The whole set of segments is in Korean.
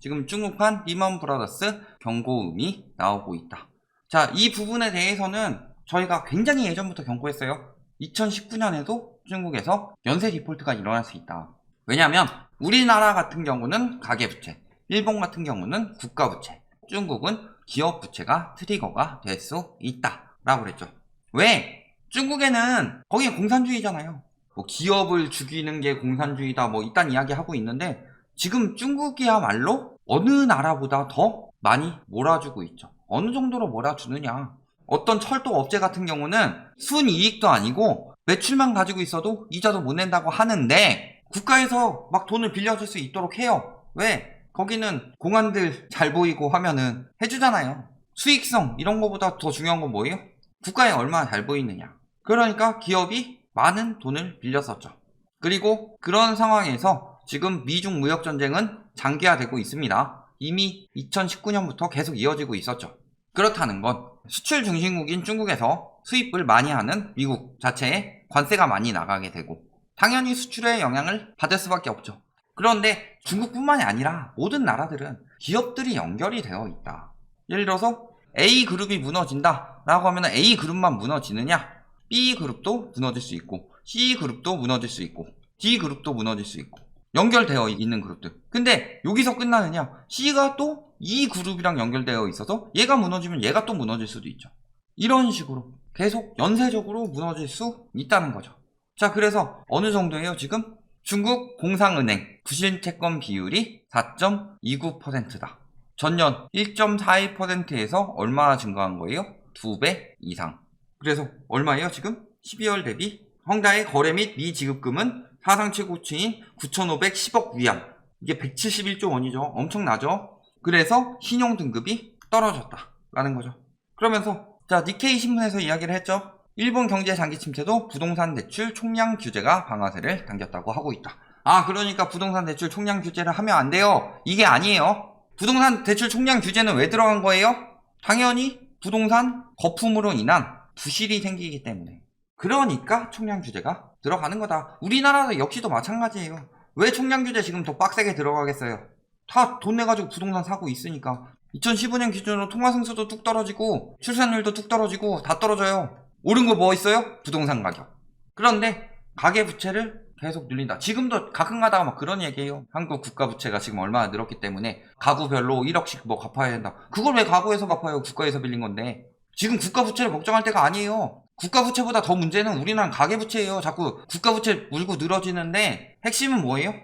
지금 중국판 리먼 브라더스 경고음이 나오고 있다. 자, 이 부분에 대해서는 저희가 굉장히 예전부터 경고했어요. 2019년에도 중국에서 연쇄 디폴트가 일어날 수 있다. 왜냐하면 우리나라 같은 경우는 가계부채, 일본 같은 경우는 국가부채, 중국은 기업부채가 트리거가 될 수 있다 라고 그랬죠. 왜? 중국에는 거기 공산주의잖아요. 뭐 기업을 죽이는 게 공산주의다 뭐 이딴 이야기 하고 있는데 지금 중국이야말로 어느 나라보다 더 많이 몰아주고 있죠. 어느 정도로 몰아주느냐. 어떤 철도 업체 같은 경우는 순이익도 아니고 매출만 가지고 있어도 이자도 못 낸다고 하는데 국가에서 막 돈을 빌려줄 수 있도록 해요. 왜? 거기는 공안들 잘 보이고 하면은 해주잖아요. 수익성 이런 거보다 더 중요한 건 뭐예요? 국가에 얼마나 잘 보이느냐. 그러니까 기업이 많은 돈을 빌렸었죠. 그리고 그런 상황에서 지금 미중 무역전쟁은 장기화되고 있습니다. 이미 2019년부터 계속 이어지고 있었죠. 그렇다는 건 수출 중심국인 중국에서 수입을 많이 하는 미국 자체에 관세가 많이 나가게 되고 당연히 수출에 영향을 받을 수밖에 없죠. 그런데 중국뿐만이 아니라 모든 나라들은 기업들이 연결이 되어 있다. 예를 들어서 A그룹이 무너진다 라고 하면 A그룹만 무너지느냐? B그룹도 무너질 수 있고 C그룹도 무너질 수 있고 D그룹도 무너질 수 있고 연결되어 있는 그룹들. 근데 여기서 끝나느냐? C가 또 이 그룹이랑 연결되어 있어서 얘가 무너지면 얘가 또 무너질 수도 있죠. 이런 식으로 계속 연쇄적으로 무너질 수 있다는 거죠. 자, 그래서 어느 정도예요 지금? 중국 공상은행 부실채권 비율이 4.29%다. 전년 1.41%에서 얼마나 증가한 거예요? 2배 이상. 그래서 얼마예요 지금? 12월 대비 헝다의 거래 및 미지급금은 사상 최고치인 9,510억 위안. 이게 171조 원이죠. 엄청나죠? 그래서 신용 등급이 떨어졌다 라는 거죠. 그러면서 자, 니케이 신문에서 이야기를 했죠. 일본 경제 장기 침체도 부동산 대출 총량 규제가 방아쇠를 당겼다고 하고 있다. 아, 그러니까 부동산 대출 총량 규제를 하면 안 돼요. 이게 아니에요. 부동산 대출 총량 규제는 왜 들어간 거예요? 당연히 부동산 거품으로 인한 부실이 생기기 때문에. 그러니까 총량 규제가 들어가는 거다. 우리나라도 역시도 마찬가지예요. 왜 총량 규제 지금 더 빡세게 들어가겠어요? 다 돈 내가지고 부동산 사고 있으니까. 2015년 기준으로 통화승수도 뚝 떨어지고 출산율도 뚝 떨어지고 다 떨어져요. 오른 거 뭐 있어요? 부동산 가격. 그런데 가계부채를 계속 늘린다. 지금도 가끔 가다가 막 그런 얘기해요. 한국 국가부채가 지금 얼마나 늘었기 때문에 가구별로 1억씩 뭐 갚아야 된다. 그걸 왜 가구에서 갚아요? 국가에서 빌린 건데. 지금 국가부채를 걱정할 때가 아니에요. 국가부채보다 더 문제는 우리나라는 가계부채예요. 자꾸 국가부채 물고 늘어지는데 핵심은 뭐예요?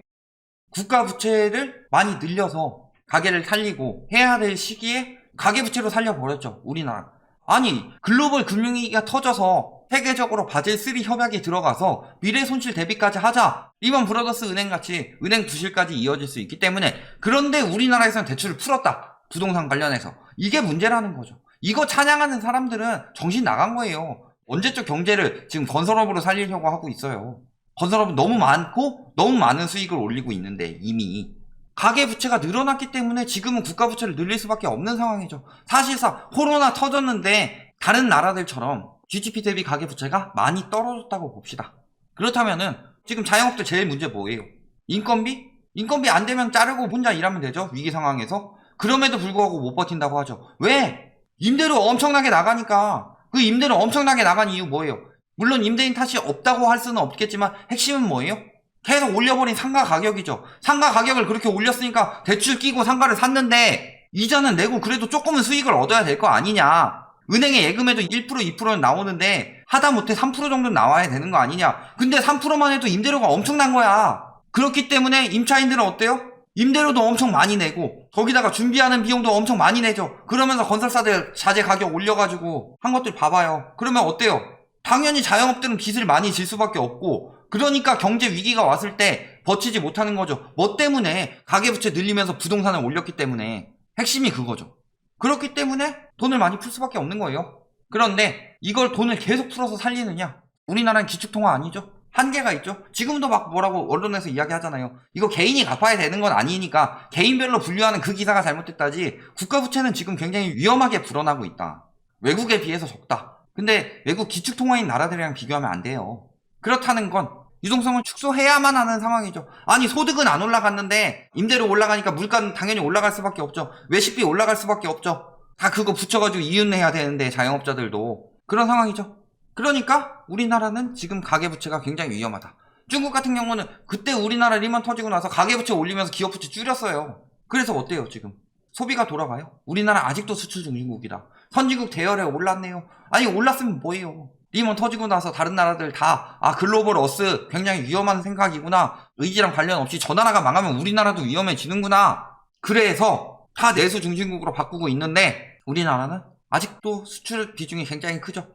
국가부채를 많이 늘려서 가계를 살리고 해야 될 시기에 가계부채로 살려버렸죠. 우리나라. 아니, 글로벌 금융위기가 터져서 세계적으로 바젤 3 협약이 들어가서 미래 손실 대비까지 하자. 리먼 브라더스 은행같이 은행 부실까지 이어질 수 있기 때문에. 그런데 우리나라에서는 대출을 풀었다. 부동산 관련해서. 이게 문제라는 거죠. 이거 찬양하는 사람들은 정신 나간 거예요. 언제적 경제를 지금 건설업으로 살리려고 하고 있어요. 건설업은 너무 많고 너무 많은 수익을 올리고 있는데 이미 가계부채가 늘어났기 때문에 지금은 국가부채를 늘릴 수밖에 없는 상황이죠. 사실상 코로나 터졌는데 다른 나라들처럼 GDP 대비 가계부채가 많이 떨어졌다고 봅시다. 그렇다면은 지금 자영업들 제일 문제 뭐예요? 인건비? 인건비 안 되면 자르고 혼자 일하면 되죠. 위기 상황에서. 그럼에도 불구하고 못 버틴다고 하죠. 왜? 임대료 엄청나게 나가니까. 그 임대료 엄청나게 나간 이유 뭐예요? 물론 임대인 탓이 없다고 할 수는 없겠지만 핵심은 뭐예요? 계속 올려버린 상가 가격이죠. 상가 가격을 그렇게 올렸으니까 대출 끼고 상가를 샀는데 이자는 내고 그래도 조금은 수익을 얻어야 될 거 아니냐. 은행에 예금해도 1% 2%는 나오는데 하다못해 3% 정도는 나와야 되는 거 아니냐. 근데 3%만 해도 임대료가 엄청난 거야. 그렇기 때문에 임차인들은 어때요? 임대료도 엄청 많이 내고 거기다가 준비하는 비용도 엄청 많이 내죠. 그러면서 건설사들 자재 가격 올려가지고 한 것들 봐봐요. 그러면 어때요? 당연히 자영업들은 빚을 많이 질 수밖에 없고 그러니까 경제 위기가 왔을 때 버티지 못하는 거죠. 뭐 때문에? 가계부채 늘리면서 부동산을 올렸기 때문에. 핵심이 그거죠. 그렇기 때문에 돈을 많이 풀 수밖에 없는 거예요. 그런데 이걸 돈을 계속 풀어서 살리느냐? 우리나라는 기축통화 아니죠? 한계가 있죠. 지금도 막 뭐라고 언론에서 이야기하잖아요. 이거 개인이 갚아야 되는 건 아니니까 개인별로 분류하는 그 기사가 잘못됐다지 국가부채는 지금 굉장히 위험하게 불어나고 있다. 외국에 비해서 적다. 근데 외국 기축통화인 나라들이랑 비교하면 안 돼요. 그렇다는 건 유동성을 축소해야만 하는 상황이죠. 아니 소득은 안 올라갔는데 임대료 올라가니까 물가는 당연히 올라갈 수밖에 없죠. 외식비 올라갈 수밖에 없죠. 다 그거 붙여가지고 이윤내야 되는데 자영업자들도 그런 상황이죠. 그러니까 우리나라는 지금 가계부채가 굉장히 위험하다. 중국 같은 경우는 그때 우리나라 리먼 터지고 나서 가계부채 올리면서 기업부채 줄였어요. 그래서 어때요 지금? 소비가 돌아가요? 우리나라 아직도 수출 중진국이다. 선진국 대열에 올랐네요. 아니 올랐으면 뭐예요? 리먼 터지고 나서 다른 나라들 다 글로벌 어스 굉장히 위험한 생각이구나. 의지랑 관련 없이 저 나라가 망하면 우리나라도 위험해지는구나. 그래서 다 내수 중심국으로 바꾸고 있는데 우리나라는 아직도 수출 비중이 굉장히 크죠.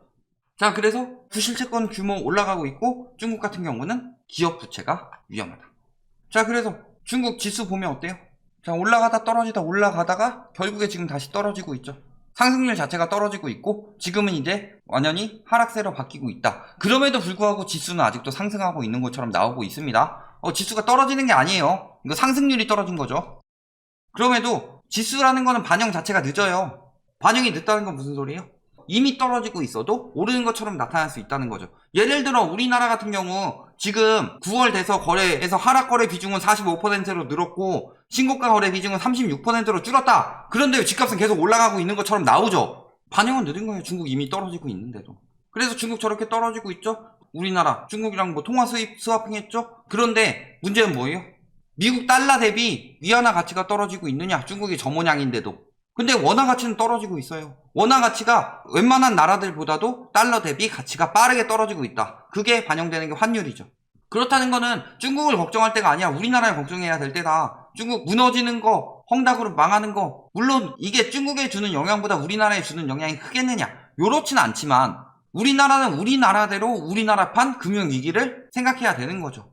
자, 그래서 부실채권 규모 올라가고 있고 중국 같은 경우는 기업 부채가 위험하다. 자, 그래서 중국 지수 보면 어때요? 자, 올라가다 떨어지다 올라가다가 결국에 지금 다시 떨어지고 있죠. 상승률 자체가 떨어지고 있고 지금은 이제 완전히 하락세로 바뀌고 있다. 그럼에도 불구하고 지수는 아직도 상승하고 있는 것처럼 나오고 있습니다. 지수가 떨어지는 게 아니에요. 이거 상승률이 떨어진 거죠. 그럼에도 지수라는 거는 반영 자체가 늦어요. 반영이 늦다는 건 무슨 소리예요? 이미 떨어지고 있어도 오르는 것처럼 나타날 수 있다는 거죠. 예를 들어 우리나라 같은 경우 지금 9월 돼서 거래에서 하락 거래 비중은 45%로 늘었고 신고가 거래 비중은 36%로 줄었다. 그런데 집값은 계속 올라가고 있는 것처럼 나오죠. 반영은 늦은 거예요. 중국 이미 떨어지고 있는데도. 그래서 중국 저렇게 떨어지고 있죠. 우리나라 중국이랑 뭐 통화 수입 스와핑했죠. 그런데 문제는 뭐예요? 미국 달러 대비 위안화 가치가 떨어지고 있느냐? 중국이 저 모양인데도. 근데 원화 가치는 떨어지고 있어요. 원화 가치가 웬만한 나라들보다도 달러 대비 가치가 빠르게 떨어지고 있다. 그게 반영되는 게 환율이죠. 그렇다는 거는 중국을 걱정할 때가 아니라 우리나라를 걱정해야 될 때다. 중국 무너지는 거, 헝다그룹 망하는 거, 물론 이게 중국에 주는 영향보다 우리나라에 주는 영향이 크겠느냐? 요렇진 않지만 우리나라는 우리나라대로 우리나라판 금융위기를 생각해야 되는 거죠.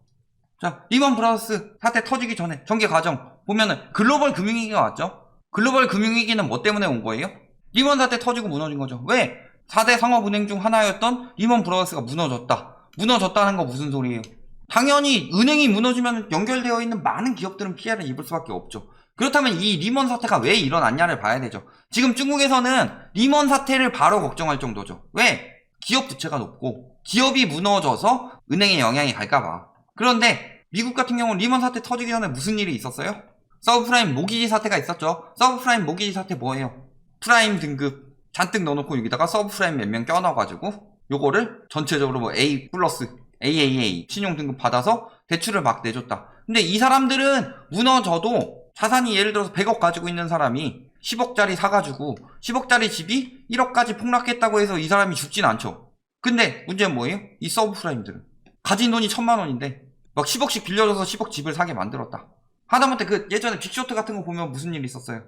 자, 리먼 브라더스 사태 터지기 전에 전개 과정 보면은 글로벌 금융위기가 왔죠. 글로벌 금융위기는 뭐 때문에 온 거예요? 리먼 사태 터지고 무너진 거죠. 왜? 4대 상업은행 중 하나였던 리먼 브라더스가 무너졌다. 무너졌다는 거 무슨 소리예요? 당연히 은행이 무너지면 연결되어 있는 많은 기업들은 피해를 입을 수밖에 없죠. 그렇다면 이 리먼 사태가 왜 일어났냐를 봐야 되죠. 지금 중국에서는 리먼 사태를 바로 걱정할 정도죠. 왜? 기업 부채가 높고 기업이 무너져서 은행에 영향이 갈까봐. 그런데 미국 같은 경우는 리먼 사태 터지기 전에 무슨 일이 있었어요? 서브프라임 모기지 사태가 있었죠. 서브프라임 모기지 사태 뭐예요? 프라임 등급 잔뜩 넣어놓고 여기다가 서브프라임 몇 명 껴넣어가지고 요거를 전체적으로 뭐 A 플러스 AAA 신용 등급 받아서 대출을 막 내줬다. 근데 이 사람들은 무너져도 자산이 예를 들어서 100억 가지고 있는 사람이 10억짜리 사가지고 10억짜리 집이 1억까지 폭락했다고 해서 이 사람이 죽진 않죠. 근데 문제는 뭐예요? 이 서브프라임들은 가진 돈이 1000만 원인데 막 10억씩 빌려줘서 10억 집을 사게 만들었다. 하다못해 그 예전에 빅쇼트 같은 거 보면 무슨 일이 있었어요?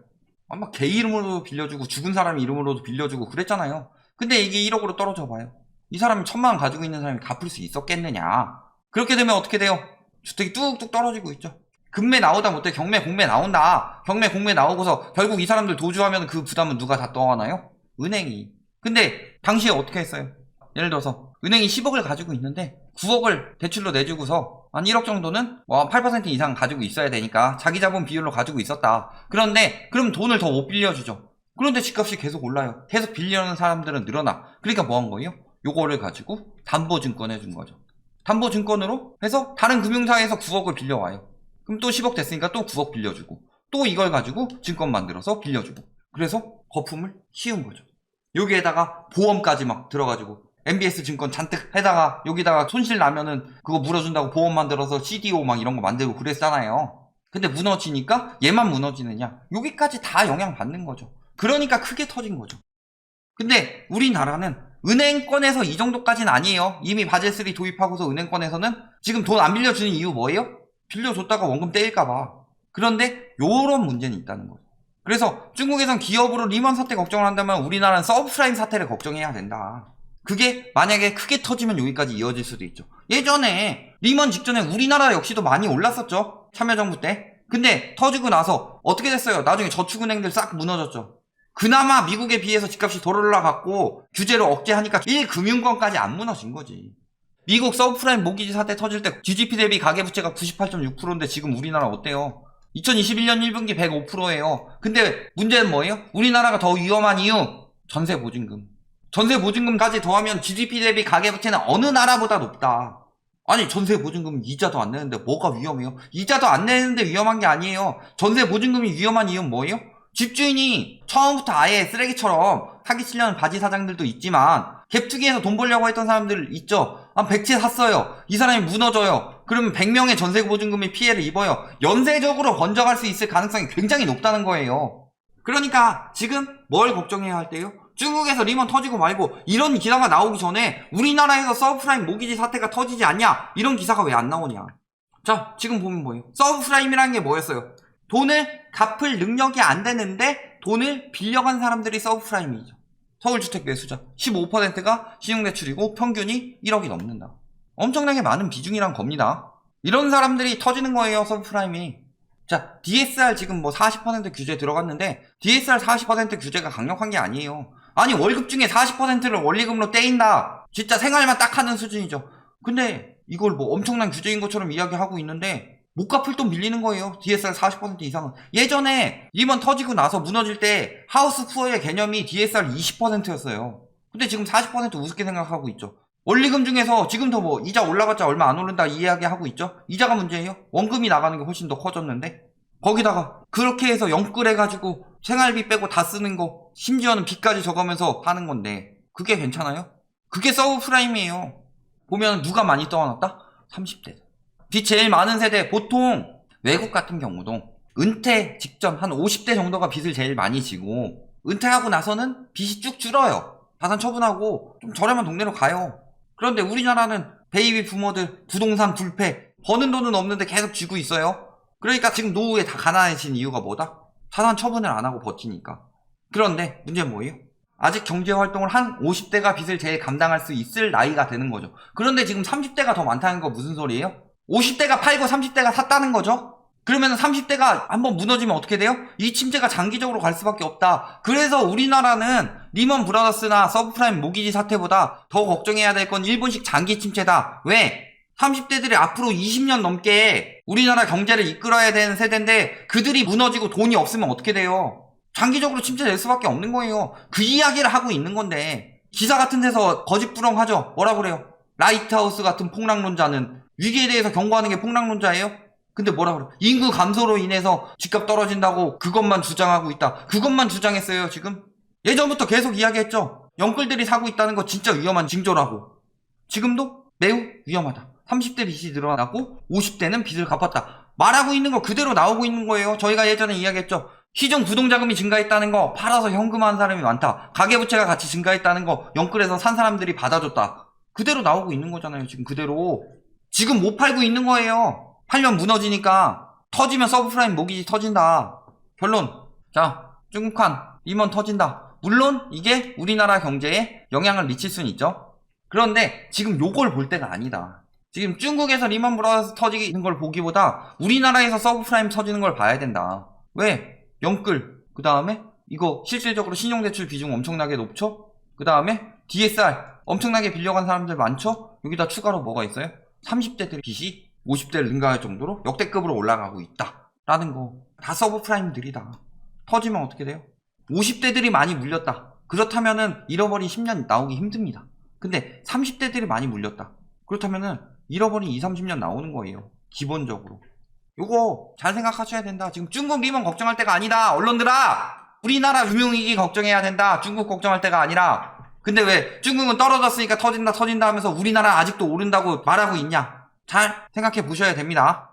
아마 개 이름으로도 빌려주고 죽은 사람 이름으로도 빌려주고 그랬잖아요. 근데 이게 1억으로 떨어져 봐요. 이 사람이 1000만 원 가지고 있는 사람이 갚을 수 있었겠느냐? 그렇게 되면 어떻게 돼요? 주택이 뚝뚝 떨어지고 있죠. 금매 나오다 못해 경매 공매 나온다. 경매 공매 나오고서 결국 이 사람들 도주하면 그 부담은 누가 다 떠안아요? 은행이. 근데 당시에 어떻게 했어요? 예를 들어서 은행이 10억을 가지고 있는데 9억을 대출로 내주고서 한 1억 정도는 8% 이상 가지고 있어야 되니까 자기 자본 비율로 가지고 있었다. 그런데 그럼 돈을 더 못 빌려주죠. 그런데 집값이 계속 올라요. 계속 빌려는 사람들은 늘어나. 그러니까 뭐 한 거예요? 요거를 가지고 담보증권 해준 거죠. 담보증권으로 해서 다른 금융사에서 9억을 빌려와요. 그럼 또 10억 됐으니까 또 9억 빌려주고 또 이걸 가지고 증권 만들어서 빌려주고 그래서 거품을 씌운 거죠. 여기에다가 보험까지 막 들어가지고 MBS 증권 잔뜩 해다가 여기다가 손실 나면은 그거 물어준다고 보험 만들어서 CDO 막 이런 거 만들고 그랬잖아요. 근데 무너지니까 얘만 무너지느냐? 여기까지 다 영향 받는 거죠. 그러니까 크게 터진 거죠. 근데 우리나라는 은행권에서 이 정도까지는 아니에요. 이미 바젤3 도입하고서 은행권에서는 지금 돈 안 빌려주는 이유 뭐예요? 빌려줬다가 원금 떼일까봐. 그런데 요런 문제는 있다는 거죠. 그래서 중국에선 기업으로 리먼 사태 걱정을 한다면 우리나라는 서브프라임 사태를 걱정해야 된다. 그게 만약에 크게 터지면 여기까지 이어질 수도 있죠. 예전에 리먼 직전에 우리나라 역시도 많이 올랐었죠. 참여정부 때. 근데 터지고 나서 어떻게 됐어요? 나중에 저축은행들 싹 무너졌죠. 그나마 미국에 비해서 집값이 덜 올라갔고 규제를 억제하니까 1금융권까지 안 무너진 거지. 미국 서브프라임 모기지 사태 터질 때 GDP 대비 가계부채가 98.6%인데 지금 우리나라 어때요? 2021년 1분기 105%예요. 근데 문제는 뭐예요? 우리나라가 더 위험한 이유 전세 보증금. 전세 보증금까지 더하면 GDP 대비 가계부채는 어느 나라보다 높다. 아니 전세 보증금 이자도 안 내는데 뭐가 위험해요? 이자도 안 내는데 위험한 게 아니에요. 전세 보증금이 위험한 이유는 뭐예요? 집주인이 처음부터 아예 쓰레기처럼 사기치려는 바지 사장들도 있지만 갭투기에서 돈 벌려고 했던 사람들 있죠. 한 100채 샀어요. 이 사람이 무너져요. 그러면 100명의 전세 보증금이 피해를 입어요. 연쇄적으로 번져갈 수 있을 가능성이 굉장히 높다는 거예요. 그러니까 지금 뭘 걱정해야 할 때요? 중국에서 리먼 터지고 말고 이런 기사가 나오기 전에 우리나라에서 서브프라임 모기지 사태가 터지지 않냐? 이런 기사가 왜 안 나오냐? 자, 지금 보면 뭐예요? 서브프라임이라는 게 뭐였어요? 돈을 갚을 능력이 안 되는데 돈을 빌려간 사람들이 서브프라임이죠. 서울주택 매수자 15%가 신용대출이고 평균이 1억이 넘는다. 엄청나게 많은 비중이란 겁니다. 이런 사람들이 터지는 거예요, 서브프라임이. 자, DSR 지금 뭐 40% 규제 들어갔는데 DSR 40% 규제가 강력한 게 아니에요. 아니 월급 중에 40%를 원리금으로 떼인다. 진짜 생활만 딱 하는 수준이죠. 근데 이걸 뭐 엄청난 규제인 것처럼 이야기하고 있는데 못 갚을 돈 밀리는 거예요. DSR 40% 이상은. 예전에 리먼 터지고 나서 무너질 때 하우스 푸어의 개념이 DSR 20%였어요. 근데 지금 40% 우습게 생각하고 있죠. 원리금 중에서 지금도 뭐 이자 올라봤자 얼마 안 오른다 이 이야기 하고 있죠. 이자가 문제예요. 원금이 나가는 게 훨씬 더 커졌는데 거기다가 그렇게 해서 영끌해가지고 생활비 빼고 다 쓰는 거 심지어는 빚까지 적으면서 하는 건데 그게 괜찮아요? 그게 서브프라임이에요. 보면 누가 많이 떠안았다? 30대. 빚 제일 많은 세대. 보통 외국 같은 경우도 은퇴 직전 한 50대 정도가 빚을 제일 많이 지고 은퇴하고 나서는 빚이 쭉 줄어요. 자산 처분하고 좀 저렴한 동네로 가요. 그런데 우리나라는 베이비 부모들 부동산 불패 버는 돈은 없는데 계속 쥐고 있어요. 그러니까 지금 노후에 다 가난해진 이유가 뭐다? 자산 처분을 안 하고 버티니까. 그런데 문제는 뭐예요? 아직 경제활동을 한 50대가 빚을 제일 감당할 수 있을 나이가 되는 거죠. 그런데 지금 30대가 더 많다는 거 무슨 소리예요? 50대가 팔고 30대가 샀다는 거죠? 그러면 30대가 한번 무너지면 어떻게 돼요? 이 침체가 장기적으로 갈 수밖에 없다. 그래서 우리나라는 리먼 브라더스나 서브프라임 모기지 사태보다 더 걱정해야 될 건 일본식 장기 침체다. 왜? 30대들이 앞으로 20년 넘게 우리나라 경제를 이끌어야 되는 세대인데 그들이 무너지고 돈이 없으면 어떻게 돼요? 장기적으로 침체될 수밖에 없는 거예요. 그 이야기를 하고 있는 건데 기사 같은 데서 거짓부렁하죠. 뭐라 그래요? 라이트하우스 같은 폭락론자는 위기에 대해서 경고하는 게 폭락론자예요? 근데 뭐라 그래요? 인구 감소로 인해서 집값 떨어진다고 그것만 주장하고 있다. 그것만 주장했어요 지금? 예전부터 계속 이야기했죠. 영끌들이 사고 있다는 거 진짜 위험한 징조라고. 지금도 매우 위험하다. 30대 빚이 늘어나고 50대는 빚을 갚았다. 말하고 있는 거 그대로 나오고 있는 거예요. 저희가 예전에 이야기했죠. 시중 부동자금이 증가했다는 거 팔아서 현금화한 사람이 많다. 가계부채가 같이 증가했다는 거 영끌에서 산 사람들이 받아줬다. 그대로 나오고 있는 거잖아요. 지금 그대로. 지금 못 팔고 있는 거예요. 팔면 무너지니까. 터지면 서브프라임 모기지 터진다. 결론. 자, 중국한 리먼 터진다. 물론 이게 우리나라 경제에 영향을 미칠 수는 있죠. 그런데 지금 요걸 볼 때가 아니다. 지금 중국에서 리먼 브라더스 터지는 걸 보기보다 우리나라에서 서브프라임 터지는 걸 봐야 된다. 왜? 영끌. 그 다음에 이거 실질적으로 신용대출 비중 엄청나게 높죠? 그 다음에 DSR 엄청나게 빌려간 사람들 많죠? 여기다 추가로 뭐가 있어요? 30대들 빚이 50대를 능가할 정도로 역대급으로 올라가고 있다 라는 거. 다 서브프라임들이다. 터지면 어떻게 돼요? 50대들이 많이 물렸다. 그렇다면은 잃어버린 10년 나오기 힘듭니다. 근데 30대들이 많이 물렸다. 그렇다면은 잃어버린 20, 30년 나오는 거예요. 기본적으로. 요거 잘 생각하셔야 된다. 지금 중국 리먼 걱정할 때가 아니다. 언론들아! 우리나라 금융위기 걱정해야 된다. 중국 걱정할 때가 아니라. 근데 왜 중국은 떨어졌으니까 터진다 하면서 우리나라 아직도 오른다고 말하고 있냐? 잘 생각해 보셔야 됩니다.